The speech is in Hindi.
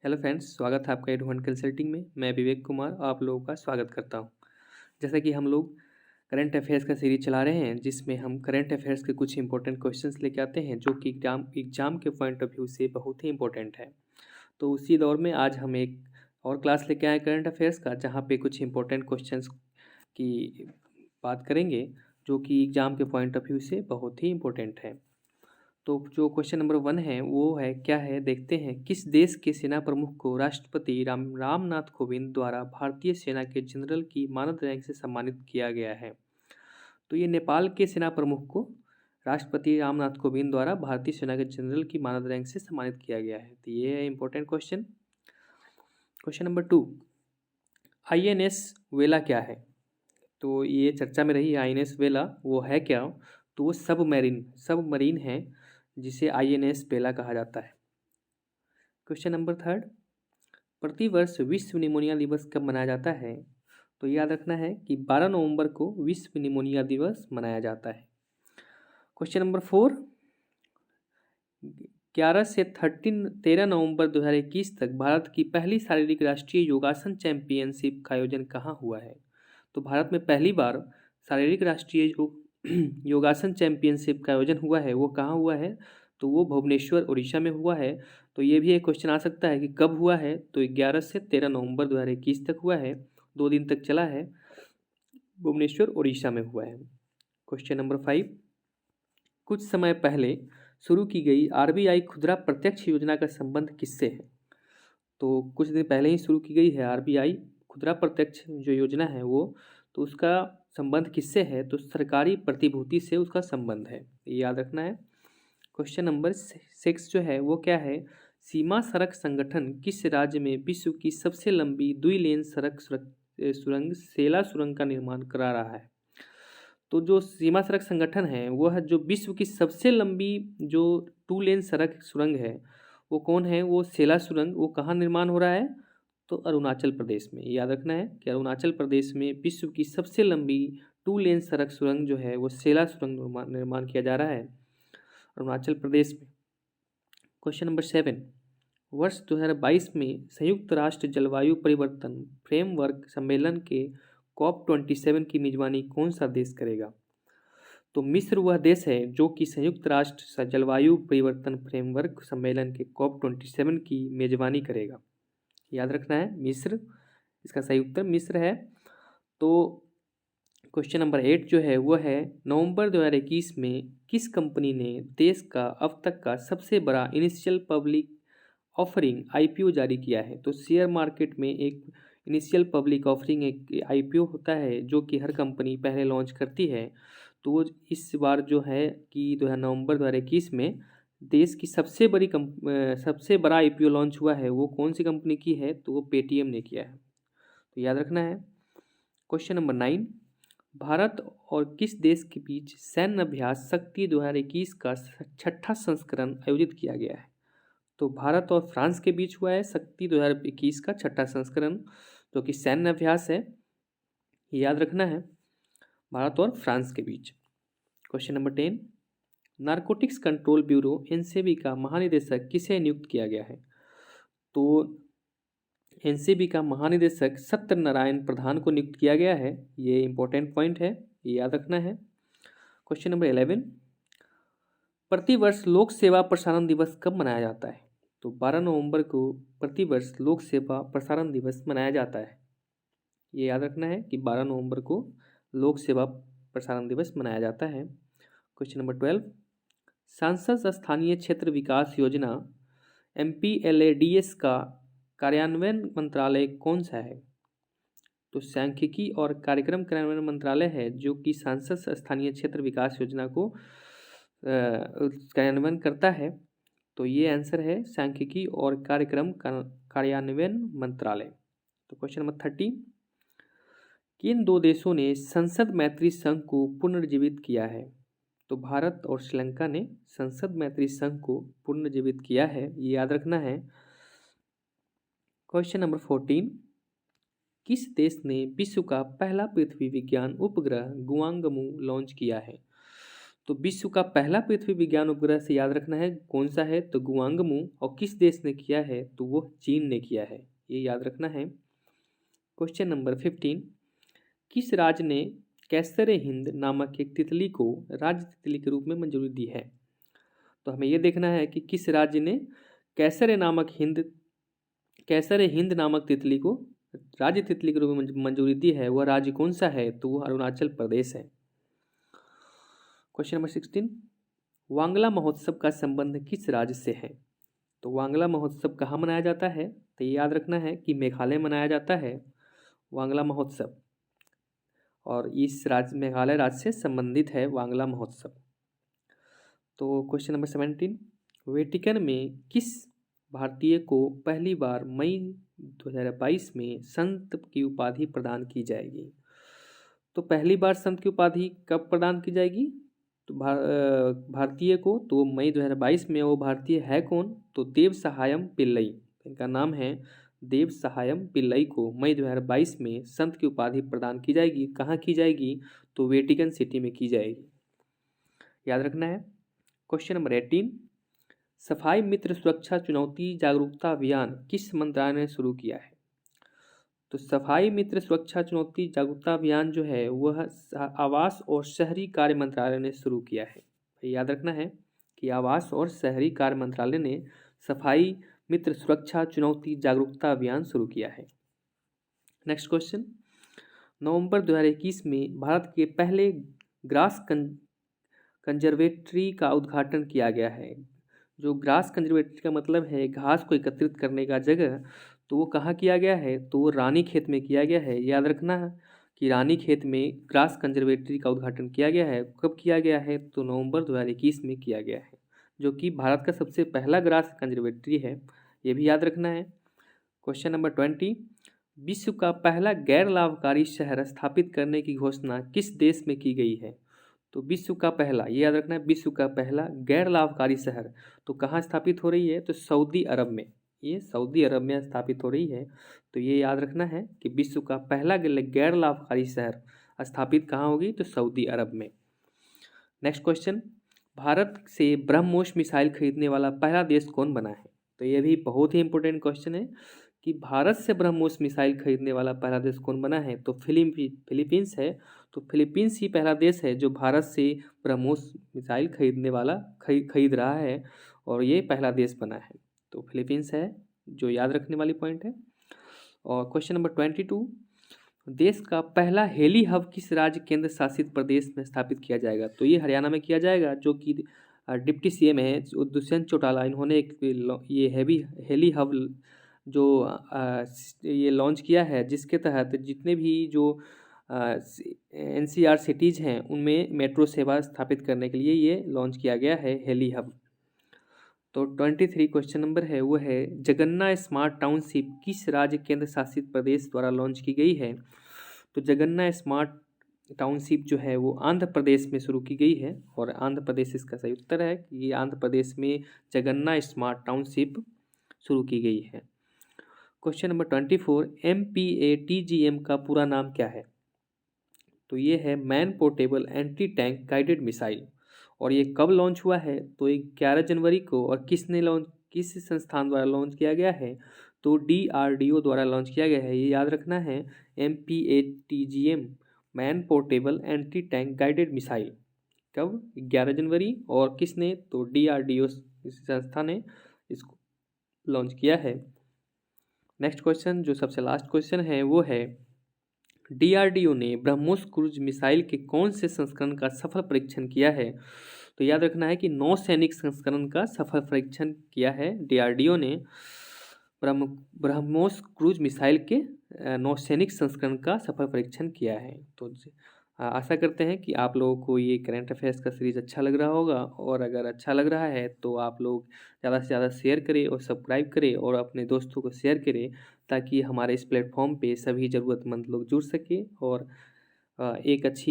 हेलो फ्रेंड्स, स्वागत है आपका एडवांस कंसल्टिंग में। मैं विवेक कुमार आप लोगों का स्वागत करता हूं। जैसा कि हम लोग करंट अफेयर्स का सीरीज चला रहे हैं, जिसमें हम करंट अफेयर्स के कुछ इंपॉर्टेंट क्वेश्चंस लेके आते हैं जो कि एग्जाम के पॉइंट ऑफ व्यू से बहुत ही इंपॉर्टेंट है। तो उसी दौर में आज हम एक और क्लास लेके आए करंट अफेयर्स का, जहाँ पे कुछ इंपॉर्टेंट क्वेश्चंस की बात करेंगे जो कि एग्जाम के पॉइंट ऑफ व्यू से बहुत ही इंपॉर्टेंट है। तो जो क्वेश्चन नंबर 1 है वो है, क्या है देखते हैं। किस देश के सेना प्रमुख को राष्ट्रपति रामनाथ कोविंद द्वारा भारतीय सेना के जनरल की मानद रैंक से सम्मानित किया गया है? तो ये नेपाल के सेना प्रमुख को राष्ट्रपति रामनाथ कोविंद द्वारा भारतीय सेना के जनरल की मानद रैंक से सम्मानित किया गया है। तो ये है important question. Question number 2, INS वेला क्या है? तो ये चर्चा में रही INS वेला, वो है क्या? तो वो सबमरीन है, जिसे INS वेला कहा जाता है। क्वेश्चन नंबर 3, प्रतिवर्ष विश्व निमोनिया दिवस कब मनाया जाता है? तो याद रखना है कि 12 नवंबर को विश्व निमोनिया दिवस मनाया जाता है। क्वेश्चन नंबर 4, 11 से 13 नवंबर 2021 तक भारत की पहली शारीरिक राष्ट्रीय योगासन चैंपियनशिप का आयोजन कहाँ हुआ है? तो भारत में पहली बार शारीरिक राष्ट्रीय योगासन चैंपियनशिप का आयोजन हुआ है, वो कहाँ हुआ है? तो वो भुवनेश्वर उड़ीसा में हुआ है। तो ये भी एक क्वेश्चन आ सकता है कि कब हुआ है? तो 11 से 13 नवंबर 2021 तक हुआ है, 2 दिन तक चला है, भुवनेश्वर उड़ीसा में हुआ है। क्वेश्चन नंबर 5, कुछ समय पहले शुरू की गई RBI खुदरा प्रत्यक्ष योजना का संबंध किससे है? तो कुछ दिन पहले ही शुरू की गई है RBI खुदरा प्रत्यक्ष जो योजना है वो, तो उसका संबंध किससे है? तो सरकारी प्रतिभूति से उसका संबंध है, ये याद रखना है। क्वेश्चन नंबर 6 जो है वो क्या है? सीमा सड़क संगठन किस राज्य में विश्व की सबसे लंबी द्विलेन सुरंग सेला सुरंग का निर्माण करा रहा है? तो जो सीमा सड़क संगठन है वो है जो विश्व की सबसे लंबी जो 2 लेन सड़क सुरंग है, वो कौन है? वो सेला सुरंग। वो कहाँ निर्माण हो रहा है? तो अरुणाचल प्रदेश में। याद रखना है कि अरुणाचल प्रदेश में विश्व की सबसे लंबी 2 लेन सड़क सुरंग जो है वो सेला सुरंग निर्माण किया जा रहा है अरुणाचल प्रदेश में। क्वेश्चन नंबर 7, वर्ष 2022 में संयुक्त राष्ट्र जलवायु परिवर्तन फ्रेमवर्क सम्मेलन के COP27 की मेजबानी कौन सा देश करेगा? तो मिस्र वह देश है जो कि संयुक्त राष्ट्र जलवायु परिवर्तन फ्रेमवर्क सम्मेलन के COP27 की मेजबानी करेगा। याद रखना है मिस्र, इसका सही उत्तर मिस्र है। तो क्वेश्चन नंबर 8 जो है वो है, नवंबर 2021 में किस कंपनी ने देश का अब तक का सबसे बड़ा इनिशियल पब्लिक ऑफरिंग IPO जारी किया है? तो शेयर मार्केट में एक इनिशियल पब्लिक ऑफरिंग एक IPO होता है जो कि हर कंपनी पहले लॉन्च करती है। तो वो इस बार जो है कि नवंबर 2021 में देश की सबसे बड़ा IPO लॉन्च हुआ है, वो कौन सी कंपनी की है? तो वो पेटीएम ने किया है, तो याद रखना है। क्वेश्चन नंबर 9, भारत और किस देश के बीच सैन्य अभ्यास शक्ति 2021 का छठा संस्करण आयोजित किया गया है? तो भारत और फ्रांस के बीच हुआ है शक्ति 2021 का छठा संस्करण, जो कि सैन्य अभ्यास है, याद रखना है, भारत और फ्रांस के बीच। Question number 10, narcotics control bureau NCB का महानिदेशक किसे नियुक्त किया गया है? तो NCB का महानिदेशक सत्यनारायण प्रधान को नियुक्त किया गया है, ये इंपॉर्टेंट पॉइंट है, ये याद रखना है। क्वेश्चन नंबर 11, प्रतिवर्ष लोक सेवा प्रसारण दिवस कब मनाया जाता है? तो 12 नवंबर को प्रतिवर्ष लोक सेवा प्रसारण दिवस मनाया जाता है, ये याद रखना है कि 12 नवंबर को लोक सेवा प्रसारण दिवस मनाया जाता है। क्वेश्चन नंबर 12, सांसद स्थानीय क्षेत्र विकास योजना MPLADS का कार्यान्वयन मंत्रालय कौन सा है? तो सांख्यिकी और कार्यक्रम कार्यान्वयन मंत्रालय है जो कि सांसद स्थानीय क्षेत्र विकास योजना को कार्यान्वयन करता है। तो ये आंसर है सांख्यिकी और कार्यक्रम कार्यान्वयन मंत्रालय। तो क्वेश्चन नंबर 30, किन 2 देशों ने संसद मैत्री संघ को पुनर्जीवित किया है? तो भारत और श्रीलंका ने संसद मैत्री संघ को पुनर्जीवित किया है, ये याद रखना है। क्वेश्चन नंबर 14, किस देश ने विश्व का पहला पृथ्वी विज्ञान उपग्रह गुआंगमू लॉन्च किया है? तो विश्व का पहला पृथ्वी विज्ञान उपग्रह से याद रखना है कौन सा है, तो गुआंगमू, और किस देश ने किया है, तो वो चीन ने किया है, ये याद रखना है। क्वेश्चन नंबर 15, किस राज्य ने कैसर हिंद नामक एक तितली को राज्य तितली के रूप में मंजूरी दी है। तो हमें ये देखना है कि किस राज्य ने कैसर हिंद नामक तितली को राज्य तितली के रूप में मंजूरी दी है, वह राज्य कौन सा है, तो वह अरुणाचल प्रदेश है। क्वेश्चन नंबर 16, वांगला महोत्सव का संबंध किस राज्य से है। तो वांगला महोत्सव कहाँ मनाया जाता है, तो ये याद रखना है कि मेघालय मनाया जाता है वांगला महोत्सव, और इस राज्य मेघालय राज्य से संबंधित है वांगला महोत्सव। तो क्वेश्चन नंबर 17, वेटिकन में किस भारतीय को पहली बार मई 2022 में संत की उपाधि प्रदान की जाएगी। तो पहली बार संत की उपाधि कब प्रदान की जाएगी, तो भारतीय को, तो मई 2022 में वो भारतीय है कौन, तो देव सहायम पिल्लई, इनका नाम है देव सहायम पिल्लई को मई 2022 में संत की उपाधि प्रदान की जाएगी। कहाँ की जाएगी, तो वेटिकन सिटी में की जाएगी, याद रखना है। क्वेश्चन नंबर 18, सफाई मित्र सुरक्षा चुनौती जागरूकता अभियान किस मंत्रालय ने शुरू किया है। तो सफाई मित्र सुरक्षा चुनौती जागरूकता अभियान जो है वह आवास और शहरी कार्य मंत्रालय ने शुरू किया है। याद रखना है कि आवास और शहरी कार्य मंत्रालय ने सफाई मित्र सुरक्षा चुनौती जागरूकता अभियान शुरू किया है। नेक्स्ट क्वेश्चन, नवंबर 2021 में भारत के पहले ग्रास कंजर्वेटरी का उद्घाटन किया गया है। जो ग्रास कंजर्वेटरी का मतलब है घास को एकत्रित करने का जगह, तो वो कहाँ किया गया है, तो वो रानीखेत में किया गया है। याद रखना है कि रानीखेत में ग्रास कंजर्वेटरी का उद्घाटन किया गया है। कब किया गया है, तो नवंबर 2021 में किया गया है, जो कि भारत का सबसे पहला ग्रास कंजर्वेटरी है, ये भी याद रखना है। क्वेश्चन नंबर 20, विश्व का पहला गैर लाभकारी शहर स्थापित करने की घोषणा किस देश में की गई है। तो विश्व का पहला, ये याद रखना है, विश्व का पहला गैर लाभकारी शहर तो कहाँ स्थापित हो रही है, तो सऊदी अरब में, ये सऊदी अरब में स्थापित हो रही है। तो ये याद रखना है कि विश्व का पहला गैर लाभकारी शहर स्थापित कहाँ होगी, तो सऊदी अरब में। नेक्स्ट क्वेश्चन, भारत से ब्रह्मोस मिसाइल खरीदने वाला पहला देश कौन बना है। तो ये भी बहुत ही इंपॉर्टेंट क्वेश्चन है कि भारत से ब्रह्मोस मिसाइल खरीदने वाला पहला देश कौन बना है, तो फिलीपींस है। तो फिलीपींस ही पहला देश है जो भारत से ब्रह्मोस मिसाइल खरीद रहा है, और ये पहला देश बना है, तो फिलीपींस है, जो याद रखने वाली पॉइंट है। और क्वेश्चन नंबर 22, देश का पहला हेली हब किस राज्य केंद्र शासित प्रदेश में स्थापित किया जाएगा। तो ये हरियाणा में किया जाएगा, जो कि डिप्टी सीएम है दुष्यंत चौटाला, इन्होंने एक ये हेली हब जो ये लॉन्च किया है, जिसके तहत जितने भी जो NCR सिटीज़ हैं उनमें मेट्रो सेवा स्थापित करने के लिए ये लॉन्च किया गया है हेली हब। तो 23 क्वेश्चन नंबर है वो है, जगन्ना स्मार्ट टाउनशिप किस राज्य केंद्र शासित प्रदेश द्वारा लॉन्च की गई है। तो जगन्ना स्मार्ट टाउनशिप जो है वो आंध्र प्रदेश में शुरू की गई है, और आंध्र प्रदेश इसका सही उत्तर है कि ये आंध्र प्रदेश में जगन्ना स्मार्ट टाउनशिप शुरू की गई है। क्वेश्चन नंबर 24, MPATGM का पूरा नाम क्या है। तो ये है man portable anti tank guided missile, और ये कब लॉन्च हुआ है, तो ये 11 जनवरी को, और किस संस्थान द्वारा लॉन्च किया गया है, तो DRDO द्वारा लॉन्च किया गया है, ये याद रखना है। MPATGM man portable anti tank guided missile कब, 11 जनवरी, और किसने, तो DRDO संस्था ने इसको लॉन्च किया है। नेक्स्ट क्वेश्चन, जो सबसे लास्ट क्वेश्चन है वो है, DRDO ने ब्रह्मोस क्रूज मिसाइल के कौन से संस्करण का सफल परीक्षण किया है। तो याद रखना है कि नौसैनिक संस्करण का सफल परीक्षण किया है DRDO ने। ब्रह्मोस क्रूज मिसाइल के नौसैनिक संस्करण का सफल परीक्षण किया है। तो आशा करते हैं कि आप लोगों को ये करंट अफेयर्स का सीरीज़ अच्छा लग रहा होगा, और अगर अच्छा लग रहा है तो आप लोग ज़्यादा से ज़्यादा शेयर करें और सब्सक्राइब करें और अपने दोस्तों को शेयर करें, ताकि हमारे इस प्लेटफॉर्म पे सभी ज़रूरतमंद लोग जुड़ सके और एक अच्छी